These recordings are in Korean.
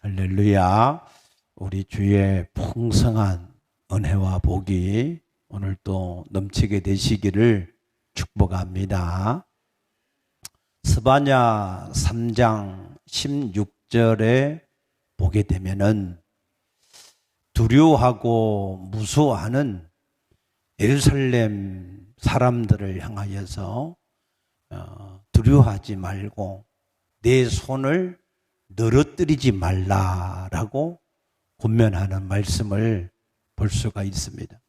할렐루야. 우리 주의 풍성한 은혜와 복이 오늘 또 넘치게 되시기를 축복합니다. 스바냐 3장 16절에 보게 되면은 두려워하고 무서워하는 예루살렘 사람들을 향하여서 두려워하지 말고 내 손을 늘어뜨리지 말라라고 권면하는 말씀을 볼 수가 있습니다.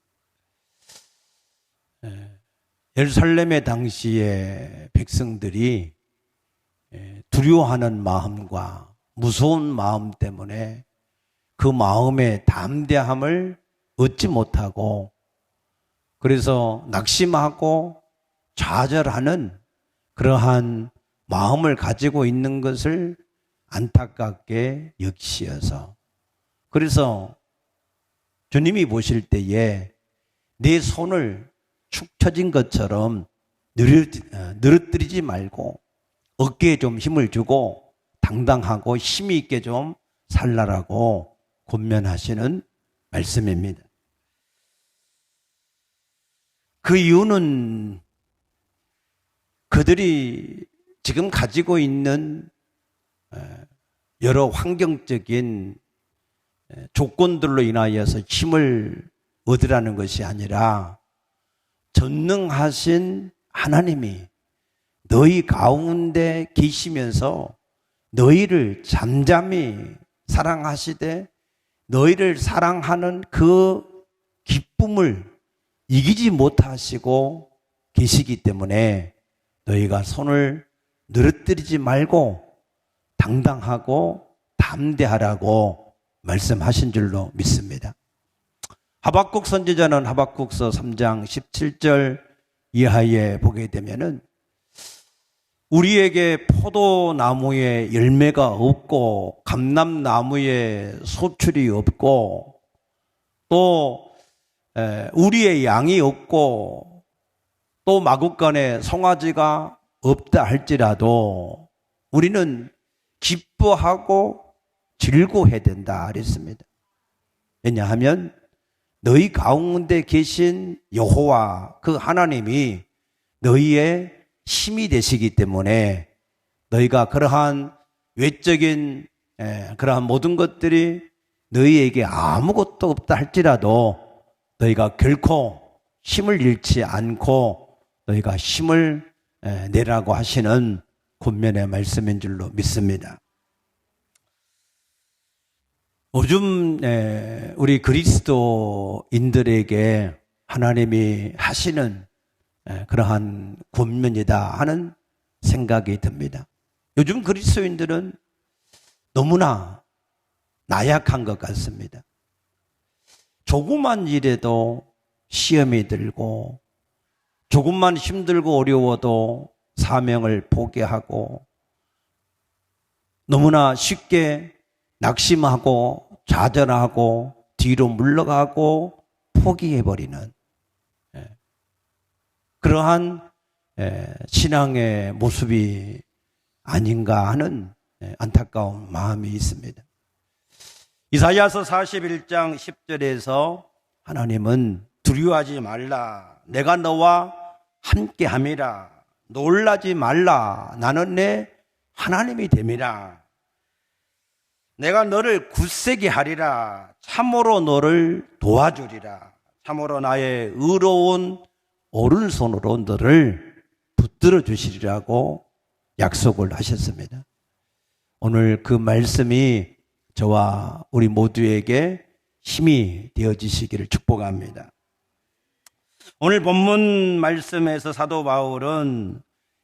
예루살렘의 당시에 백성들이 두려워하는 마음과 무서운 마음 때문에 그 마음의 담대함을 얻지 못하고 그래서 낙심하고 좌절하는 그러한 마음을 가지고 있는 것을 안타깝게 여기시어서 그래서 주님이 보실 때에 내 손을 축 처진 것처럼 늘어뜨리지 말고 어깨에 좀 힘을 주고 당당하고 힘이 있게 좀 살라라고 권면하시는 말씀입니다. 그 이유는 그들이 지금 가지고 있는 여러 환경적인 조건들로 인하여서 힘을 얻으라는 것이 아니라 전능하신 하나님이 너희 가운데 계시면서 너희를 잠잠히 사랑하시되 너희를 사랑하는 그 기쁨을 이기지 못하시고 계시기 때문에 너희가 손을 늘어뜨리지 말고 당당하고 담대하라고 말씀하신 줄로 믿습니다. 하박국 선지자는 하박국서 3장 17절 이하에 보게 되면은 우리에게 포도나무에 열매가 없고 감람나무에 소출이 없고 또 우리의 양이 없고 또 마국간에 송아지가 없다 할지라도 우리는 기뻐하고 즐거워해야 된다 그랬습니다. 왜냐하면 너희 가운데 계신 여호와 그 하나님이 너희의 힘이 되시기 때문에 너희가 그러한 외적인 그러한 모든 것들이 너희에게 아무것도 없다 할지라도 너희가 결코 힘을 잃지 않고 너희가 힘을 내라고 하시는 권면의 말씀인 줄로 믿습니다. 요즘 우리 그리스도인들에게 하나님이 하시는 그러한 권면이다 하는 생각이 듭니다. 요즘 그리스도인들은 너무나 나약한 것 같습니다. 조그만 일에도 시험이 들고 조금만 힘들고 어려워도 사명을 포기하고 너무나 쉽게 낙심하고 좌절하고 뒤로 물러가고 포기해버리는 그러한 신앙의 모습이 아닌가 하는 안타까운 마음이 있습니다. 이사야서 41장 10절에서 하나님은 두려워하지 말라 내가 너와 함께함이라 놀라지 말라 나는 내 하나님이 됨이라 내가 너를 굳세게 하리라 참으로 너를 도와주리라 참으로 나의 의로운 오른손으로 너를 붙들어 주시리라고 약속을 하셨습니다. 오늘 그 말씀이 저와 우리 모두에게 힘이 되어지시기를 축복합니다. 오늘 본문 말씀에서 사도 바울은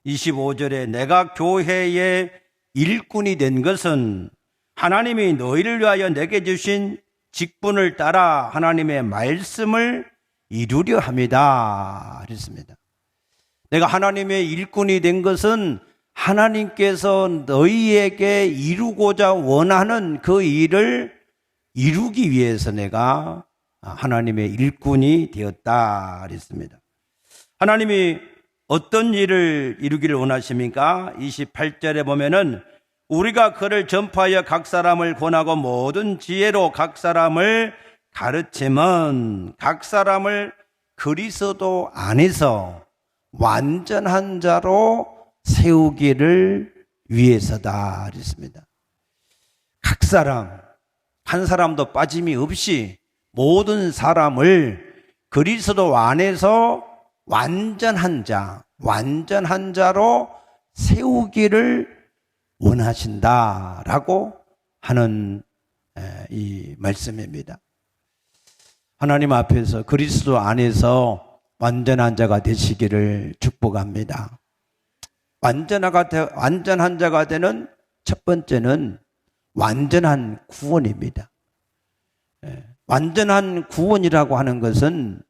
25절에 내가 교회의 일꾼이 된 것은 하나님이 너희를 위하여 내게 주신 직분을 따라 하나님의 말씀을 이루려 합니다. 그랬습니다. 내가 하나님의 일꾼이 된 것은 하나님께서 너희에게 이루고자 원하는 그 일을 이루기 위해서 내가 하나님의 일꾼이 되었다 그랬습니다. 하나님이 어떤 일을 이루기를 원하십니까? 28절에 보면은 우리가 그를 전파하여 각 사람을 권하고 모든 지혜로 각 사람을 가르치면 각 사람을 그리스도 안에서 완전한 자로 세우기를 위해서다 그랬습니다. 각 사람, 한 사람도 빠짐이 없이 모든 사람을 그리스도 안에서 완전한 자로 세우기를 원하신다라고 하는 이 말씀입니다. 하나님 앞에서 그리스도 안에서 완전한 자가 되시기를 축복합니다. 완전한 자가 되는 첫 번째는 완전한 구원입니다. 완전한 구원이라고 하는 것은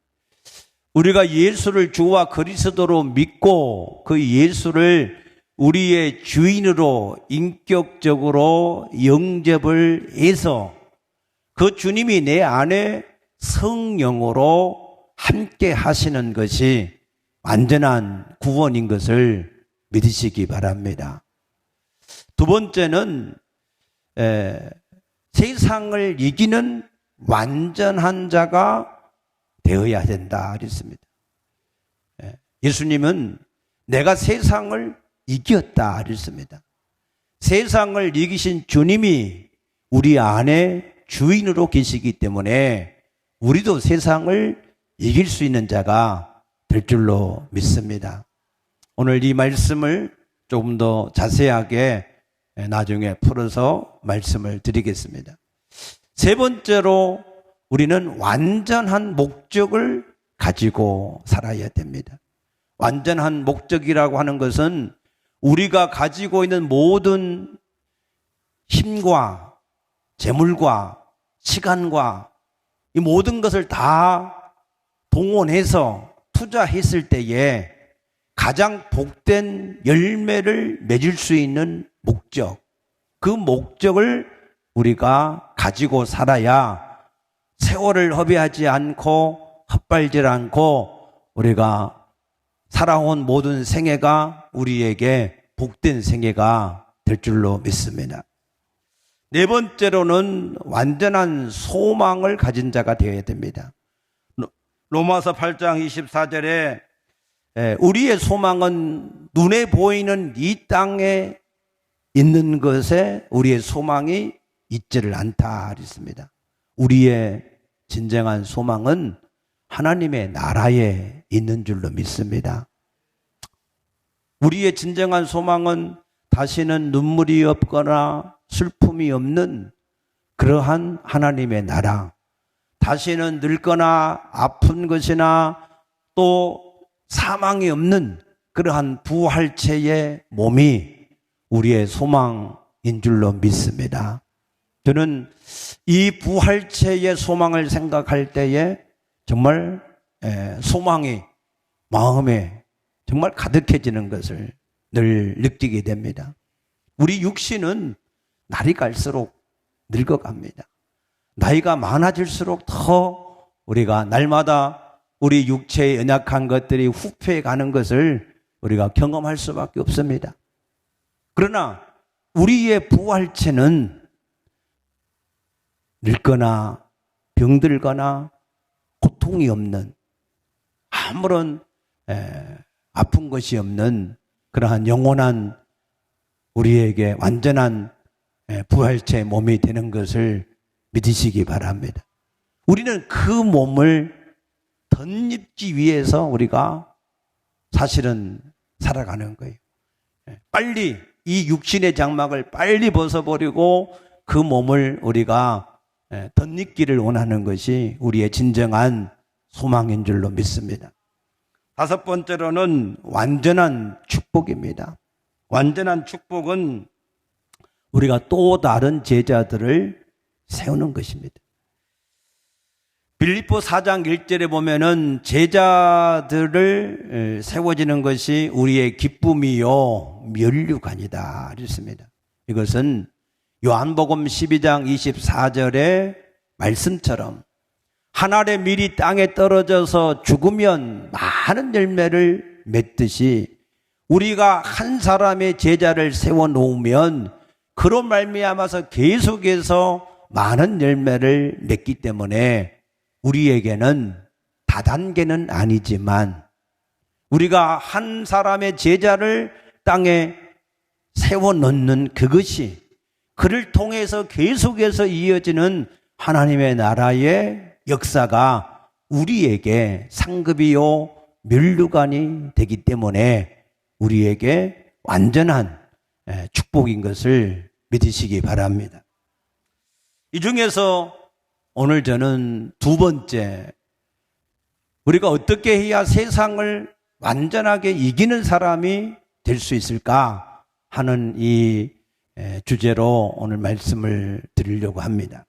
우리가 예수를 주와 그리스도로 믿고 그 예수를 우리의 주인으로 인격적으로 영접을 해서 그 주님이 내 안에 성령으로 함께 하시는 것이 완전한 구원인 것을 믿으시기 바랍니다. 두 번째는 세상을 이기는 완전한 자가 되어야 된다 그랬습니다. 예수님은 내가 세상을 이겼다 그랬습니다. 세상을 이기신 주님이 우리 안에 주인으로 계시기 때문에 우리도 세상을 이길 수 있는 자가 될 줄로 믿습니다. 오늘 이 말씀을 조금 더 자세하게 나중에 풀어서 말씀을 드리겠습니다. 세 번째로 우리는 완전한 목적을 가지고 살아야 됩니다. 완전한 목적이라고 하는 것은 우리가 가지고 있는 모든 힘과 재물과 시간과 이 모든 것을 다 동원해서 투자했을 때에 가장 복된 열매를 맺을 수 있는 목적, 그 목적을 우리가 가지고 살아야 세월을 허비하지 않고 헛발질 않고 우리가 살아온 모든 생애가 우리에게 복된 생애가 될 줄로 믿습니다. 네 번째로는 완전한 소망을 가진 자가 되어야 됩니다. 로마서 8장 24절에 우리의 소망은 눈에 보이는 이 땅에 있는 것에 우리의 소망이 있지를 않다 그랬습니다. 우리의 진정한 소망은 하나님의 나라에 있는 줄로 믿습니다. 우리의 진정한 소망은 다시는 눈물이 없거나 슬픔이 없는 그러한 하나님의 나라, 다시는 늙거나 아픈 것이나 또 사망이 없는 그러한 부활체의 몸이 우리의 소망인 줄로 믿습니다. 저는 이 부활체의 소망을 생각할 때에 정말 소망이 마음에 정말 가득해지는 것을 늘 느끼게 됩니다. 우리 육신은 날이 갈수록 늙어갑니다. 나이가 많아질수록 더 우리가 날마다 우리 육체의 연약한 것들이 후퇴해 가는 것을 우리가 경험할 수밖에 없습니다. 그러나 우리의 부활체는 늙거나 병들거나 고통이 없는 아무런 아픈 것이 없는 그러한 영원한 우리에게 완전한 부활체 몸이 되는 것을 믿으시기 바랍니다. 우리는 그 몸을 덧입기 위해서 우리가 사실은 살아가는 거예요. 빨리 이 육신의 장막을 빨리 벗어버리고 그 몸을 우리가 덧입기를 원하는 것이 우리의 진정한 소망인 줄로 믿습니다. 다섯 번째로는 완전한 축복입니다. 완전한 축복은 우리가 또 다른 제자들을 세우는 것입니다. 빌립보 4장 1절에 보면은 제자들을 세워지는 것이 우리의 기쁨이요 면류관이다 그랬습니다. 이것은 요한복음 12장 24절의 말씀처럼 한 알의 밀이 땅에 떨어져서 죽으면 많은 열매를 맺듯이 우리가 한 사람의 제자를 세워놓으면 그로 말미암아서 계속해서 많은 열매를 맺기 때문에 우리에게는 다단계는 아니지만 우리가 한 사람의 제자를 땅에 세워놓는 그것이 그를 통해서 계속해서 이어지는 하나님의 나라의 역사가 우리에게 상급이요 면류관이 되기 때문에 우리에게 완전한 축복인 것을 믿으시기 바랍니다. 이 중에서 오늘 저는 두 번째, 우리가 어떻게 해야 세상을 완전하게 이기는 사람이 될 수 있을까 하는 이 주제로 오늘 말씀을 드리려고 합니다.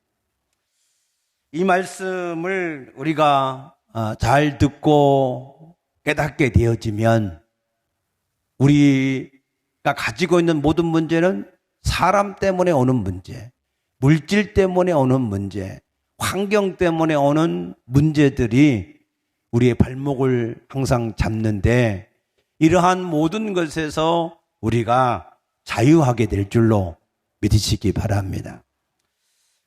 이 말씀을 우리가 잘 듣고 깨닫게 되어지면 우리가 가지고 있는 모든 문제는 사람 때문에 오는 문제, 물질 때문에 오는 문제, 환경 때문에 오는 문제들이 우리의 발목을 항상 잡는데 이러한 모든 것에서 우리가 자유하게 될 줄로 믿으시기 바랍니다.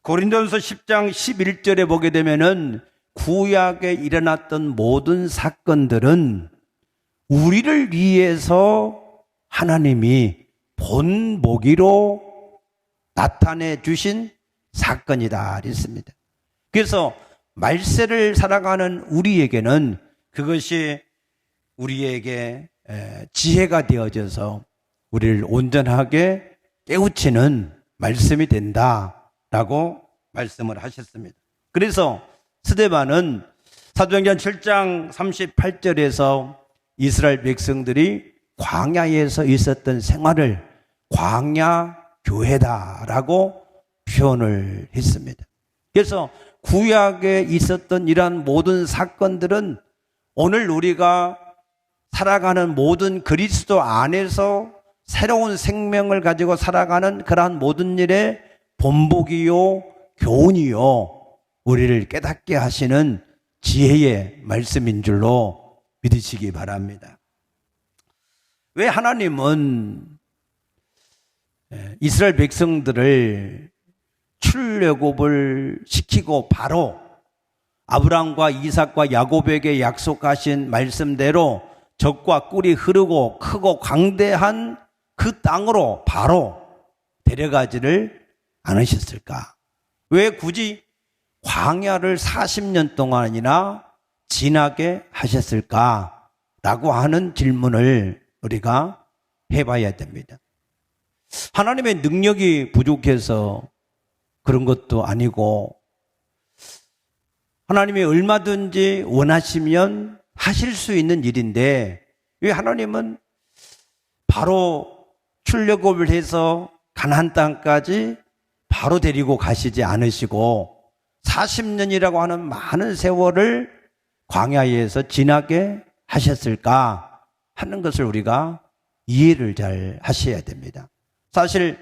고린도전서 10장 11절에 보게 되면은 구약에 일어났던 모든 사건들은 우리를 위해서 하나님이 본보기로 나타내 주신 사건이다 그랬습니다. 그래서 말세를 살아가는 우리에게는 그것이 우리에게 지혜가 되어져서 우리를 온전하게 깨우치는 말씀이 된다라고 말씀을 하셨습니다. 그래서 스데반은 사도행전 7장 38절에서 이스라엘 백성들이 광야에서 있었던 생활을 광야 교회다라고 표현을 했습니다. 그래서 구약에 있었던 이러한 모든 사건들은 오늘 우리가 살아가는 모든 그리스도 안에서 새로운 생명을 가지고 살아가는 그러한 모든 일의 본보기요, 교훈이요, 우리를 깨닫게 하시는 지혜의 말씀인 줄로 믿으시기 바랍니다. 왜 하나님은 이스라엘 백성들을 출애굽을 시키고 바로 아브라함과 이삭과 야곱에게 약속하신 말씀대로 젖과 꿀이 흐르고 크고 광대한 그 땅으로 바로 데려가지를 않으셨을까? 왜 굳이 광야를 40년 동안이나 지나게 하셨을까? 라고 하는 질문을 우리가 해봐야 됩니다. 하나님의 능력이 부족해서 그런 것도 아니고 하나님이 얼마든지 원하시면 하실 수 있는 일인데 왜 하나님은 바로 출애굽을 해서 가나안 땅까지 바로 데리고 가시지 않으시고 40년이라고 하는 많은 세월을 광야에서 지나게 하셨을까 하는 것을 우리가 이해를 잘 하셔야 됩니다. 사실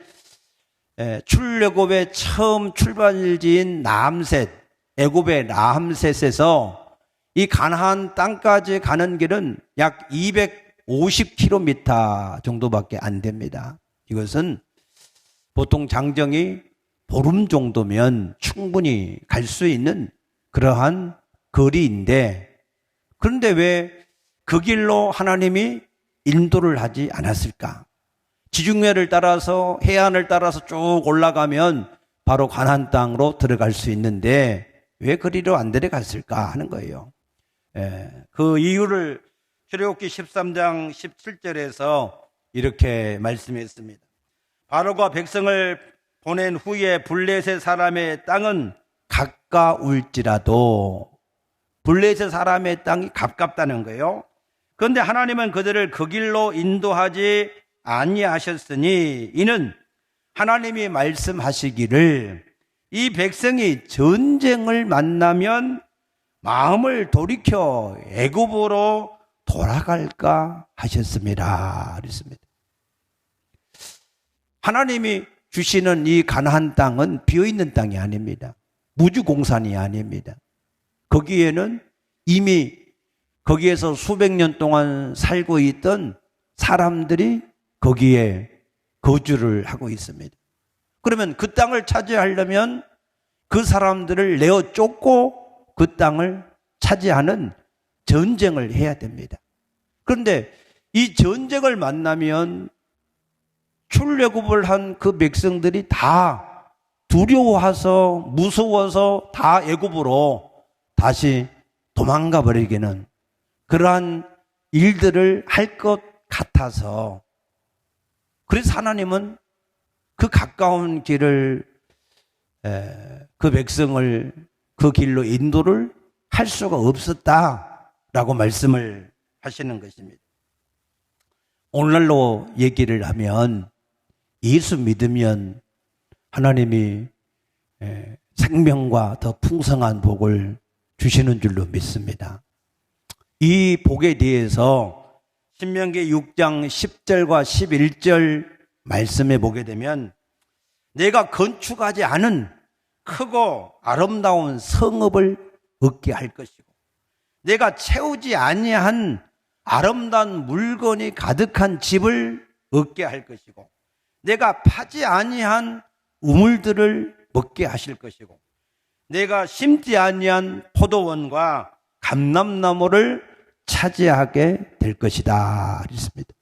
출애굽의 처음 출발지인 라암셋, 애굽의 라암셋에서 이 가나안 땅까지 가는 길은 약 250km 정도밖에 안 됩니다. 이것은 보통 장정이 보름 정도면 충분히 갈 수 있는 그러한 거리인데 그런데 왜 그 길로 하나님이 인도를 하지 않았을까? 지중해를 따라서 해안을 따라서 쭉 올라가면 바로 가나안 땅으로 들어갈 수 있는데 왜 그리로 안 데려갔을까 하는 거예요. 그 이유를 출애굽기 13장 17절에서 이렇게 말씀했습니다. 바로가 백성을 보낸 후에 블레셋 사람의 땅은 가까울지라도 블레셋 사람의 땅이 가깝다는 거예요. 그런데 하나님은 그들을 그 길로 인도하지 아니하셨으니 이는 하나님이 말씀하시기를 이 백성이 전쟁을 만나면 마음을 돌이켜 애굽으로 돌아갈까 하셨습니다. 그랬습니다. 하나님이 주시는 이 가나안 땅은 비어있는 땅이 아닙니다. 무주공산이 아닙니다. 거기에는 이미 거기에서 수백 년 동안 살고 있던 사람들이 거기에 거주를 하고 있습니다. 그러면 그 땅을 차지하려면 그 사람들을 내어 쫓고 그 땅을 차지하는 전쟁을 해야 됩니다. 그런데 이 전쟁을 만나면 출애굽을 한 그 백성들이 다 두려워해서 무서워서 다 애굽으로 다시 도망가 버리기는 그러한 일들을 할 것 같아서, 그래서 하나님은 그 가까운 길을 그 백성을 그 길로 인도를 할 수가 없었다라고 말씀을 하시는 것입니다. 오늘날로 얘기를 하면 예수 믿으면 하나님이 생명과 더 풍성한 복을 주시는 줄로 믿습니다. 이 복에 대해서 신명기 6장 10절과 11절 말씀에 보게 되면 내가 건축하지 않은 크고 아름다운 성읍을 얻게 할 것이고 내가 채우지 아니한 아름다운 물건이 가득한 집을 얻게 할 것이고 내가 파지 아니한 우물들을 먹게 하실 것이고 내가 심지 아니한 포도원과 감람나무를 차지하게 될 것이다 그랬습니다.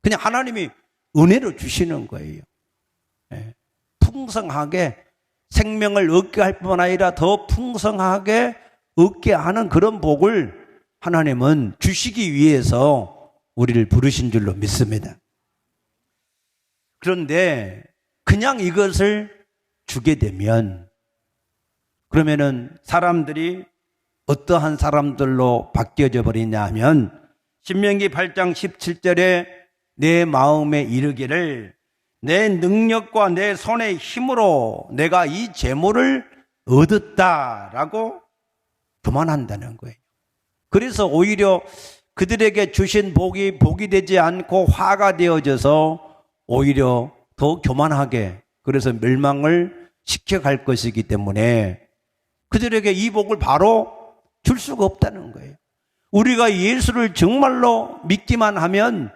그냥 하나님이 은혜로 주시는 거예요. 풍성하게 생명을 얻게 할 뿐만 아니라 더 풍성하게 얻게 하는 그런 복을 하나님은 주시기 위해서 우리를 부르신 줄로 믿습니다. 그런데 그냥 이것을 주게 되면 그러면은 사람들이 어떠한 사람들로 바뀌어져 버리냐 하면 신명기 8장 17절에 내 마음에 이르기를 내 능력과 내 손의 힘으로 내가 이 재물을 얻었다라고 교만한다는 거예요. 그래서 오히려 그들에게 주신 복이 되지 않고 화가 되어져서 오히려 더 교만하게 그래서 멸망을 시켜갈 것이기 때문에 그들에게 이 복을 바로 줄 수가 없다는 거예요. 우리가 예수를 정말로 믿기만 하면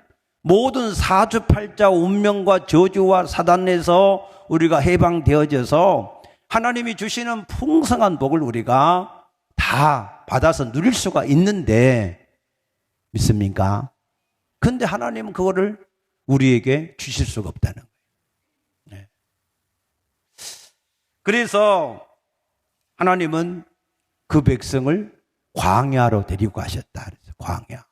모든 사주팔자 운명과 저주와 사단에서 우리가 해방되어져서 하나님이 주시는 풍성한 복을 우리가 다 받아서 누릴 수가 있는데 믿습니까? 그런데 하나님은 그거를 우리에게 주실 수가 없다는 거예요. 그래서 하나님은 그 백성을 광야로 데리고 가셨다. 광야.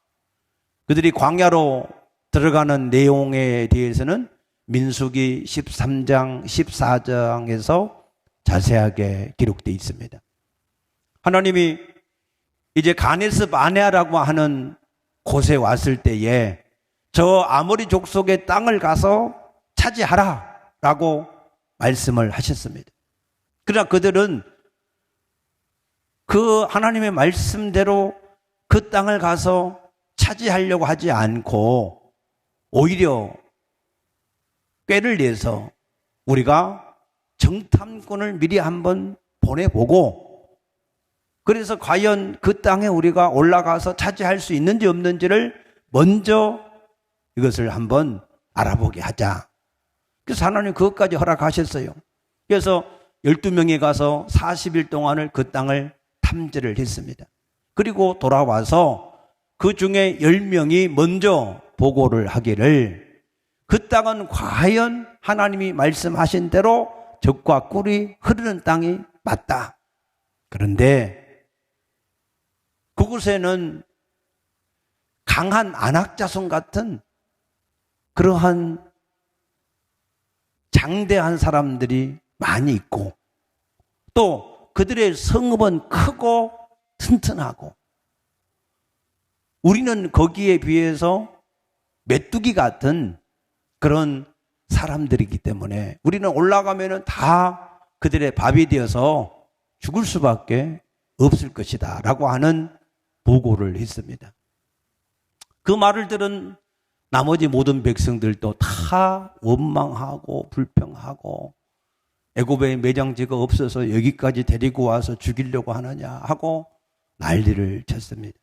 그들이 광야로 들어가는 내용에 대해서는 민수기 13장, 14장에서 자세하게 기록되어 있습니다. 하나님이 이제 가네스 바네아라고 하는 곳에 왔을 때에 저 아모리 족속의 땅을 가서 차지하라 라고 말씀을 하셨습니다. 그러나 그들은 그 하나님의 말씀대로 그 땅을 가서 차지하려고 하지 않고 오히려 꾀를 내서 우리가 정탐꾼을 미리 한번 보내보고 그래서 과연 그 땅에 우리가 올라가서 차지할 수 있는지 없는지를 먼저 이것을 한번 알아보게 하자. 그래서 하나님 그것까지 허락하셨어요. 그래서 12명이 가서 40일 동안을 그 땅을 탐지를 했습니다. 그리고 돌아와서 그 중에 10명이 먼저 보고를 하기를 그 땅은 과연 하나님이 말씀하신 대로 젖과 꿀이 흐르는 땅이 맞다. 그런데 그곳에는 강한 안악자손 같은 그러한 장대한 사람들이 많이 있고 또 그들의 성읍은 크고 튼튼하고 우리는 거기에 비해서 메뚜기 같은 그런 사람들이기 때문에 우리는 올라가면 다 그들의 밥이 되어서 죽을 수밖에 없을 것이다 라고 하는 보고를 했습니다. 그 말을 들은 나머지 모든 백성들도 다 원망하고 불평하고 애굽에 매장지가 없어서 여기까지 데리고 와서 죽이려고 하느냐 하고 난리를 쳤습니다.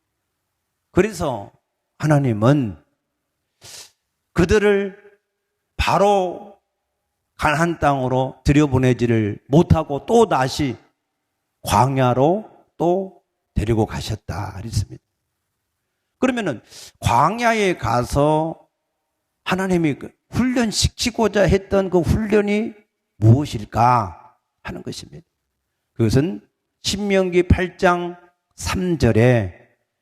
그래서 하나님은 그들을 바로 가나안 땅으로 들여보내지를 못하고 또 다시 광야로 또 데리고 가셨다 그랬습니다. 그러면은 광야에 가서 하나님이 훈련시키고자 했던 그 훈련이 무엇일까 하는 것입니다. 그것은 신명기 8장 3절에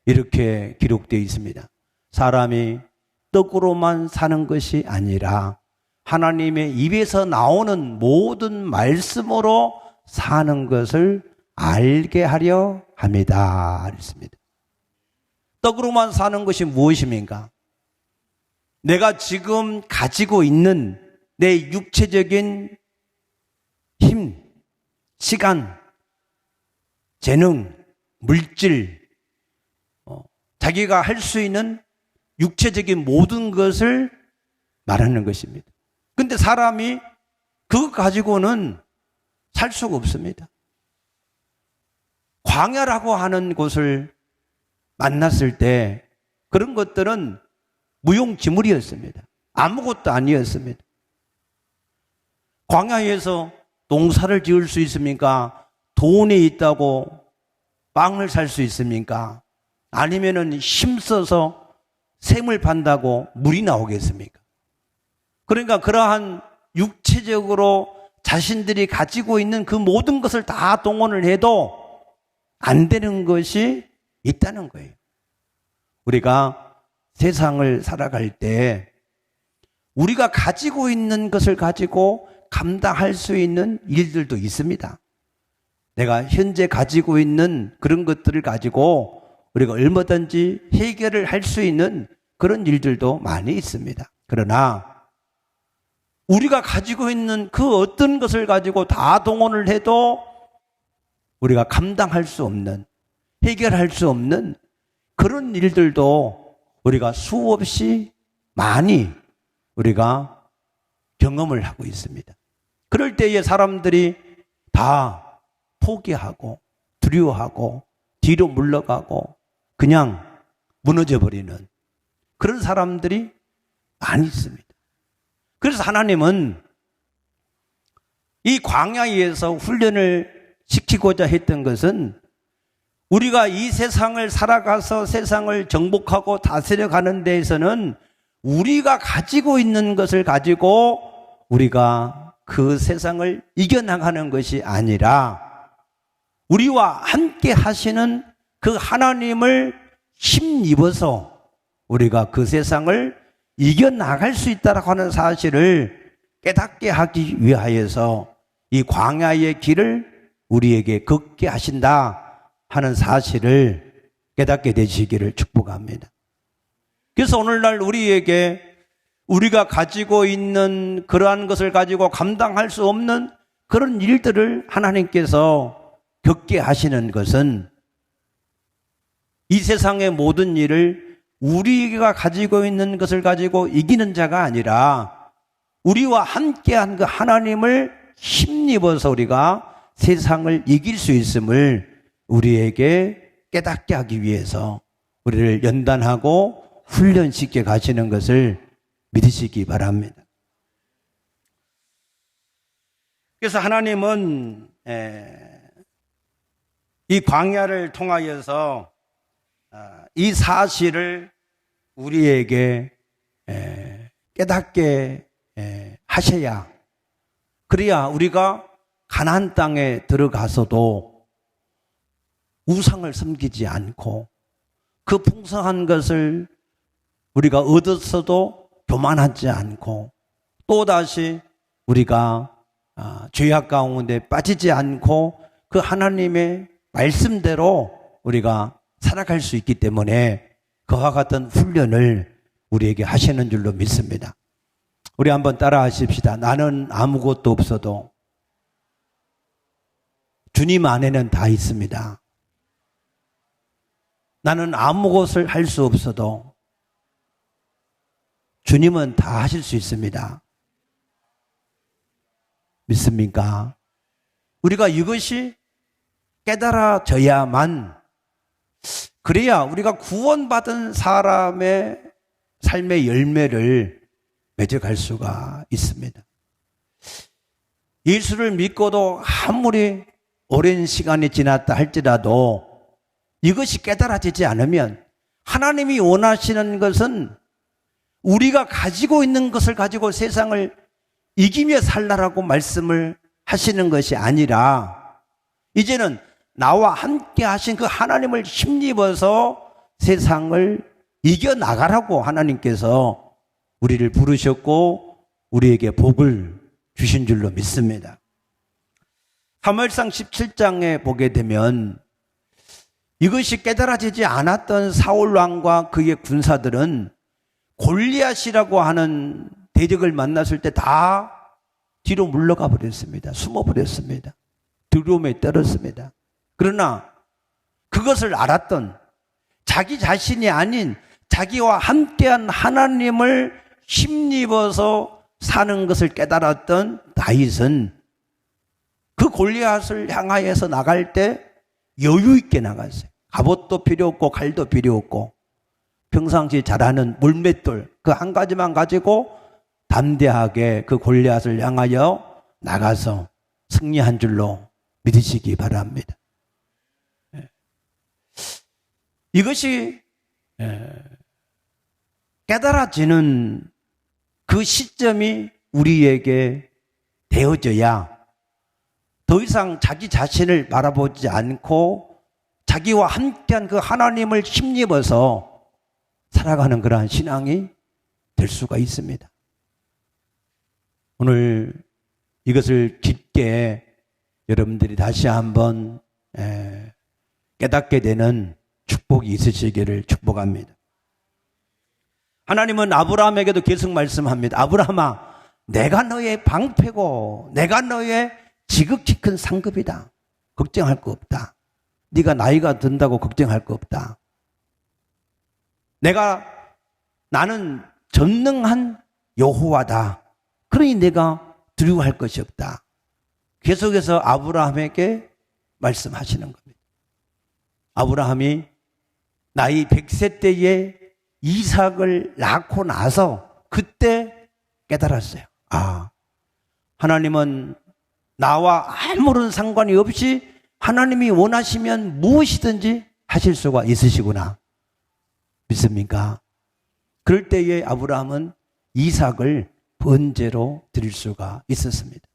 이렇게 기록되어 있습니다. 사람이 떡으로만 사는 것이 아니라 하나님의 입에서 나오는 모든 말씀으로 사는 것을 알게 하려 합니다. 그랬습니다. 떡으로만 사는 것이 무엇입니까? 내가 지금 가지고 있는 내 육체적인 힘, 시간, 재능, 물질, 자기가 할 수 있는 육체적인 모든 것을 말하는 것입니다. 근데 사람이 그거 가지고는 살 수가 없습니다. 광야라고 하는 곳을 만났을 때 그런 것들은 무용지물이었습니다. 아무것도 아니었습니다. 광야에서 농사를 지을 수 있습니까? 돈이 있다고 빵을 살 수 있습니까? 아니면은 힘써서 샘을 판다고 물이 나오겠습니까? 그러니까 그러한 육체적으로 자신들이 가지고 있는 그 모든 것을 다 동원을 해도 안 되는 것이 있다는 거예요. 우리가 세상을 살아갈 때 우리가 가지고 있는 것을 가지고 감당할 수 있는 일들도 있습니다. 내가 현재 가지고 있는 그런 것들을 가지고 우리가 얼마든지 해결을 할 수 있는 그런 일들도 많이 있습니다. 그러나 우리가 가지고 있는 그 어떤 것을 가지고 다 동원을 해도 우리가 감당할 수 없는, 해결할 수 없는 그런 일들도 우리가 수없이 많이 우리가 경험을 하고 있습니다. 그럴 때에 사람들이 다 포기하고 두려워하고 뒤로 물러가고 그냥 무너져버리는 그런 사람들이 많이 있습니다. 그래서 하나님은 이 광야에서 훈련을 시키고자 했던 것은 우리가 이 세상을 살아가서 세상을 정복하고 다스려가는 데에서는 우리가 가지고 있는 것을 가지고 우리가 그 세상을 이겨나가는 것이 아니라 우리와 함께 하시는 그 하나님을 힘입어서 우리가 그 세상을 이겨나갈 수 있다고 하는 사실을 깨닫게 하기 위하여서 이 광야의 길을 우리에게 걷게 하신다 하는 사실을 깨닫게 되시기를 축복합니다. 그래서 오늘날 우리에게 우리가 가지고 있는 그러한 것을 가지고 감당할 수 없는 그런 일들을 하나님께서 겪게 하시는 것은 이 세상의 모든 일을 우리가 가지고 있는 것을 가지고 이기는 자가 아니라 우리와 함께한 그 하나님을 힘입어서 우리가 세상을 이길 수 있음을 우리에게 깨닫게 하기 위해서 우리를 연단하고 훈련시켜 가시는 것을 믿으시기 바랍니다. 그래서 하나님은 이 광야를 통하여서 이 사실을 우리에게 깨닫게 하셔야, 그래야 우리가 가나안 땅에 들어가서도 우상을 섬기지 않고 그 풍성한 것을 우리가 얻었어도 교만하지 않고 또다시 우리가 죄악 가운데 빠지지 않고 그 하나님의 말씀대로 우리가 살아갈 수 있기 때문에 그와 같은 훈련을 우리에게 하시는 줄로 믿습니다. 우리 한번 따라 하십시다. 나는 아무것도 없어도 주님 안에는 다 있습니다. 나는 아무것을 할 수 없어도 주님은 다 하실 수 있습니다. 믿습니까? 우리가 이것이 깨달아져야만, 그래야 우리가 구원받은 사람의 삶의 열매를 맺어갈 수가 있습니다. 예수를 믿고도 아무리 오랜 시간이 지났다 할지라도 이것이 깨달아지지 않으면 하나님이 원하시는 것은 우리가 가지고 있는 것을 가지고 세상을 이기며 살라라고 말씀을 하시는 것이 아니라 이제는 나와 함께 하신 그 하나님을 힘입어서 세상을 이겨나가라고 하나님께서 우리를 부르셨고 우리에게 복을 주신 줄로 믿습니다. 사무엘상 17장에 보게 되면 이것이 깨달아지지 않았던 사울왕과 그의 군사들은 골리앗이라고 하는 대적을 만났을 때 다 뒤로 물러가 버렸습니다. 숨어 버렸습니다. 두려움에 떨었습니다. 그러나 그것을 알았던 자기 자신이 아닌 자기와 함께한 하나님을 힘입어서 사는 것을 깨달았던 다윗은 그 골리앗을 향하여서 나갈 때 여유 있게 나갔어요. 갑옷도 필요 없고 칼도 필요 없고 평상시 잘하는 물맷돌 그 한 가지만 가지고 담대하게 그 골리앗을 향하여 나가서 승리한 줄로 믿으시기 바랍니다. 이것이 깨달아지는 그 시점이 우리에게 되어져야 더 이상 자기 자신을 바라보지 않고 자기와 함께한 그 하나님을 힘입어서 살아가는 그러한 신앙이 될 수가 있습니다. 오늘 이것을 깊게 여러분들이 다시 한번 깨닫게 되는 축복이 있으시기를 축복합니다. 하나님은 아브라함에게도 계속 말씀합니다. 아브라함아, 내가 너의 방패고 내가 너의 지극히 큰 상급이다. 걱정할 거 없다. 네가 나이가 든다고 걱정할 거 없다. 나는 전능한 여호와다. 그러니 내가 두려워할 것이 없다. 계속해서 아브라함에게 말씀하시는 겁니다. 아브라함이 나이 100세 때에 이삭을 낳고 나서 그때 깨달았어요. 하나님은 나와 아무런 상관이 없이 하나님이 원하시면 무엇이든지 하실 수가 있으시구나. 믿습니까? 그럴 때에 아브라함은 이삭을 번제로 드릴 수가 있었습니다.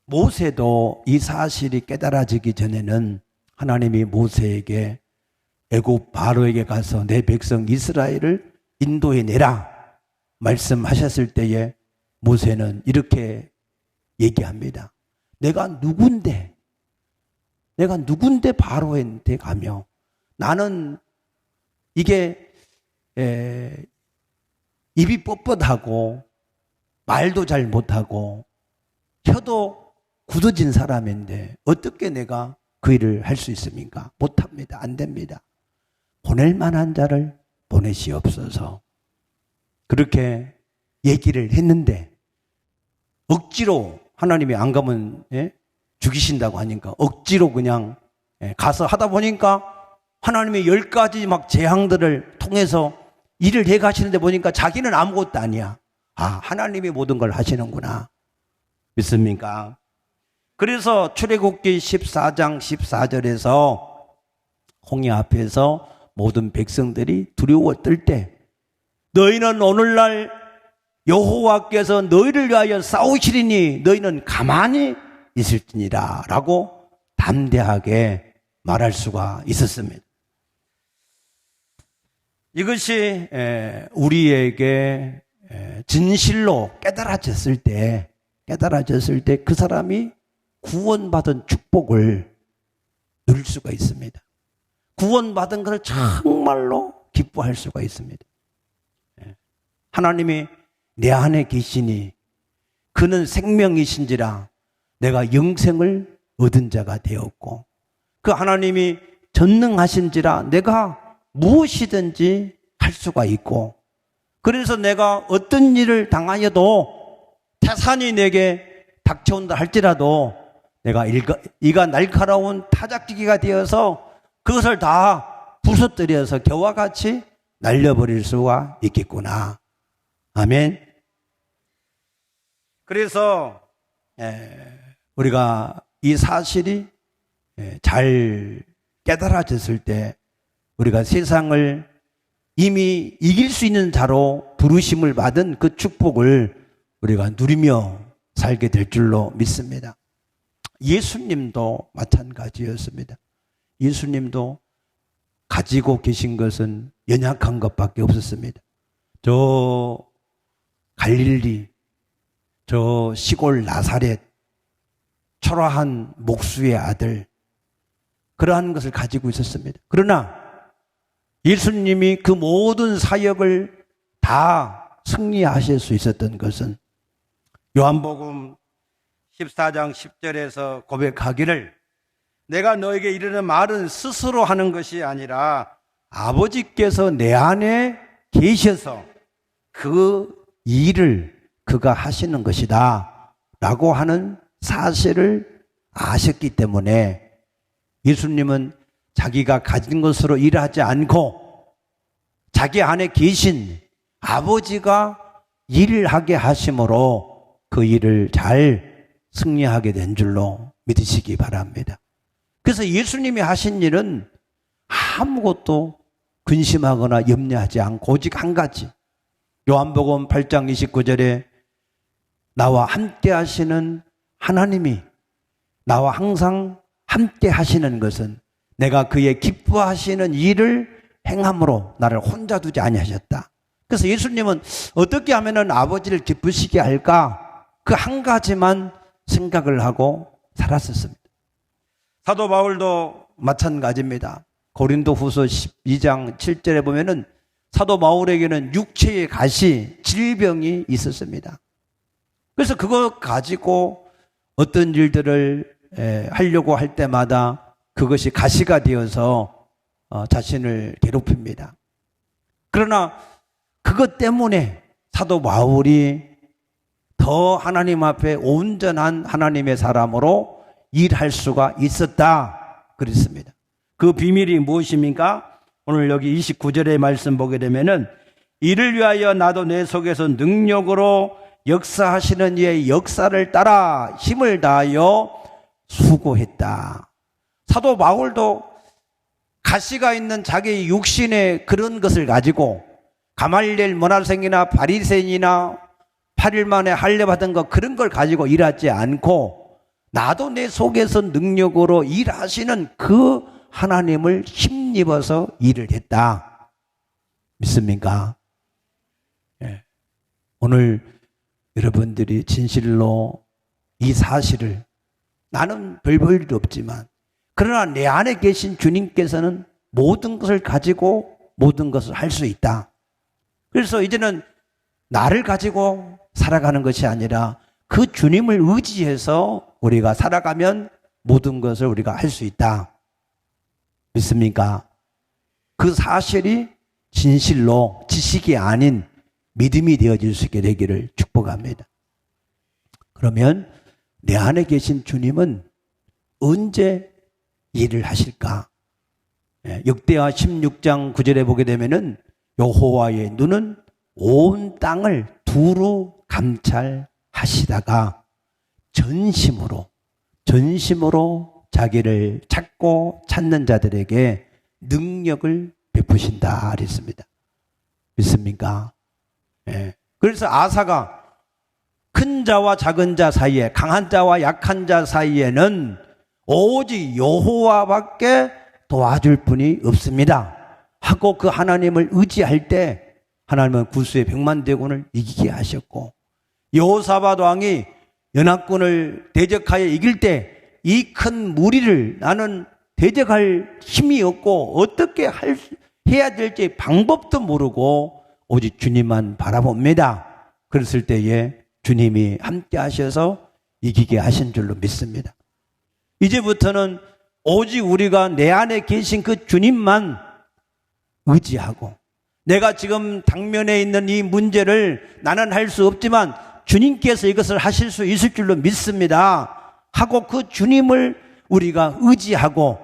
모세도 이 사실이 깨달아지기 전에는 하나님이 모세에게 애굽 바로에게 가서 내 백성 이스라엘을 인도해 내라 말씀하셨을 때에 모세는 이렇게 얘기합니다. 내가 누군데 바로한테 가며 나는 이게 입이 뻣뻣하고 말도 잘 못하고 혀도 굳어진 사람인데 어떻게 내가 그 일을 할 수 있습니까? 못합니다. 안 됩니다. 보낼 만한 자를 보내시옵소서. 그렇게 얘기를 했는데 억지로 하나님이 안 가면 죽이신다고 하니까 억지로 그냥 가서 하다 보니까 하나님의 10가지 막 재앙들을 통해서 일을 해 가시는데 보니까 자기는 아무것도 아니야. 하나님이 모든 걸 하시는구나. 믿습니까? 그래서 출애굽기 14장 14절에서 홍해 앞에서 모든 백성들이 두려워 떨 때 너희는 오늘날 여호와께서 너희를 위하여 싸우시리니 너희는 가만히 있을지니라 라고 담대하게 말할 수가 있었습니다. 이것이 우리에게 진실로 깨달아졌을 때 그 사람이 구원받은 축복을 누릴 수가 있습니다. 구원받은 것을 정말로 기뻐할 수가 있습니다. 하나님이 내 안에 계시니 그는 생명이신지라 내가 영생을 얻은 자가 되었고 그 하나님이 전능하신지라 내가 무엇이든지 할 수가 있고 그래서 내가 어떤 일을 당하여도 태산이 내게 닥쳐온다 할지라도 내가 이가 날카로운 타작지기가 되어서 그것을 다 부서뜨려서 겨와 같이 날려버릴 수가 있겠구나. 아멘. 그래서 우리가 이 사실이 잘 깨달아졌을 때 우리가 세상을 이미 이길 수 있는 자로 부르심을 받은 그 축복을 우리가 누리며 살게 될 줄로 믿습니다. 예수님도 마찬가지였습니다. 예수님도 가지고 계신 것은 연약한 것밖에 없었습니다. 저 갈릴리, 저 시골 나사렛, 초라한 목수의 아들, 그러한 것을 가지고 있었습니다. 그러나 예수님이 그 모든 사역을 다 승리하실 수 있었던 것은 요한복음 14장 10절에서 고백하기를 내가 너에게 이르는 말은 스스로 하는 것이 아니라 아버지께서 내 안에 계셔서 그 일을 그가 하시는 것이다 라고 하는 사실을 아셨기 때문에 예수님은 자기가 가진 것으로 일하지 않고 자기 안에 계신 아버지가 일을 하게 하심으로 그 일을 잘 승리하게 된 줄로 믿으시기 바랍니다. 그래서 예수님이 하신 일은 아무것도 근심하거나 염려하지 않고 오직 한 가지, 요한복음 8장 29절에 나와 함께 하시는 하나님이 나와 항상 함께 하시는 것은 내가 그의 기뻐하시는 일을 행함으로 나를 혼자 두지 아니하셨다. 그래서 예수님은 어떻게 하면 아버지를 기쁘시게 할까? 그 한 가지만 생각을 하고 살았었습니다. 사도 바울도 마찬가지입니다. 고린도 후서 12장 7절에 보면은 사도 바울에게는 육체의 가시, 질병이 있었습니다. 그래서 그거 가지고 어떤 일들을 하려고 할 때마다 그것이 가시가 되어서 자신을 괴롭힙니다. 그러나 그것 때문에 사도 바울이 더 하나님 앞에 온전한 하나님의 사람으로 일할 수가 있었다 그랬습니다. 그 비밀이 무엇입니까? 오늘 여기 29절의 말씀 보게 되면은 이를 위하여 나도 내 속에서 능력으로 역사하시는 이의 역사를 따라 힘을 다하여 수고했다. 사도 바울도 가시가 있는 자기의 육신의 그런 것을 가지고 가말리엘 문화생이나 바리새인이나 8일 만에 할례받은 것 그런 걸 가지고 일하지 않고 나도 내 속에서 능력으로 일하시는 그 하나님을 힘입어서 일을 했다. 믿습니까? 예. 오늘 여러분들이 진실로 이 사실을 나는 별 볼 일 없지만 그러나 내 안에 계신 주님께서는 모든 것을 가지고 모든 것을 할 수 있다. 그래서 이제는 나를 가지고 살아가는 것이 아니라 그 주님을 의지해서 우리가 살아가면 모든 것을 우리가 할 수 있다. 믿습니까? 그 사실이 진실로 지식이 아닌 믿음이 되어질 수 있게 되기를 축복합니다. 그러면 내 안에 계신 주님은 언제 일을 하실까? 역대하 16장 9절에 보게 되면은 여호와의 눈은 온 땅을 두루 감찰하시다가 전심으로 자기를 찾고 찾는 자들에게 능력을 베푸신다 그랬습니다. 믿습니까? 그래서 아사가 큰 자와 작은 자 사이에, 강한 자와 약한 자 사이에는 오직 여호와밖에 도와줄 분이 없습니다 하고 그 하나님을 의지할 때 하나님은 구수의 100만 대군을 이기게 하셨고, 여호사밧 왕이 연합군을 대적하여 이길 때 이 큰 무리를 나는 대적할 힘이 없고 어떻게 해야 될지 방법도 모르고 오직 주님만 바라봅니다. 그랬을 때에 주님이 함께 하셔서 이기게 하신 줄로 믿습니다. 이제부터는 오직 우리가 내 안에 계신 그 주님만 의지하고, 내가 지금 당면에 있는 이 문제를 나는 할 수 없지만 주님께서 이것을 하실 수 있을 줄로 믿습니다 하고 그 주님을 우리가 의지하고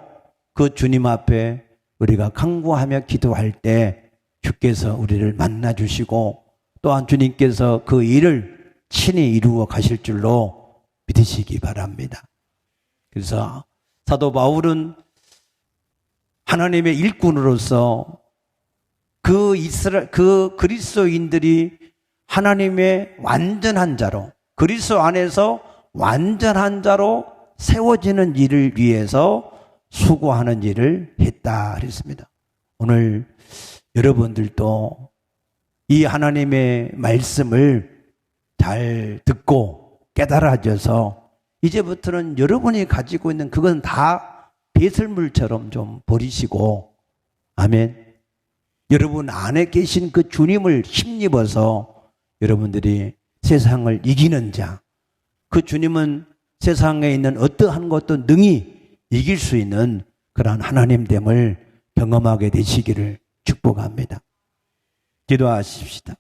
그 주님 앞에 우리가 간구하며 기도할 때 주께서 우리를 만나 주시고 또한 주님께서 그 일을 친히 이루어 가실 줄로 되시기 바랍니다. 그래서 사도 바울은 하나님의 일꾼으로서 그 그리스도인들이 하나님의 완전한 자로, 그리스도 안에서 완전한 자로 세워지는 일을 위해서 수고하는 일을 했다 그랬습니다. 오늘 여러분들도 이 하나님의 말씀을 잘 듣고 깨달아져서 이제부터는 여러분이 가지고 있는 그건 다 배설물처럼 좀 버리시고, 아멘. 여러분 안에 계신 그 주님을 힘입어서 여러분들이 세상을 이기는 자, 그 주님은 세상에 있는 어떠한 것도 능히 이길 수 있는 그러한 하나님됨을 경험하게 되시기를 축복합니다. 기도하십시다.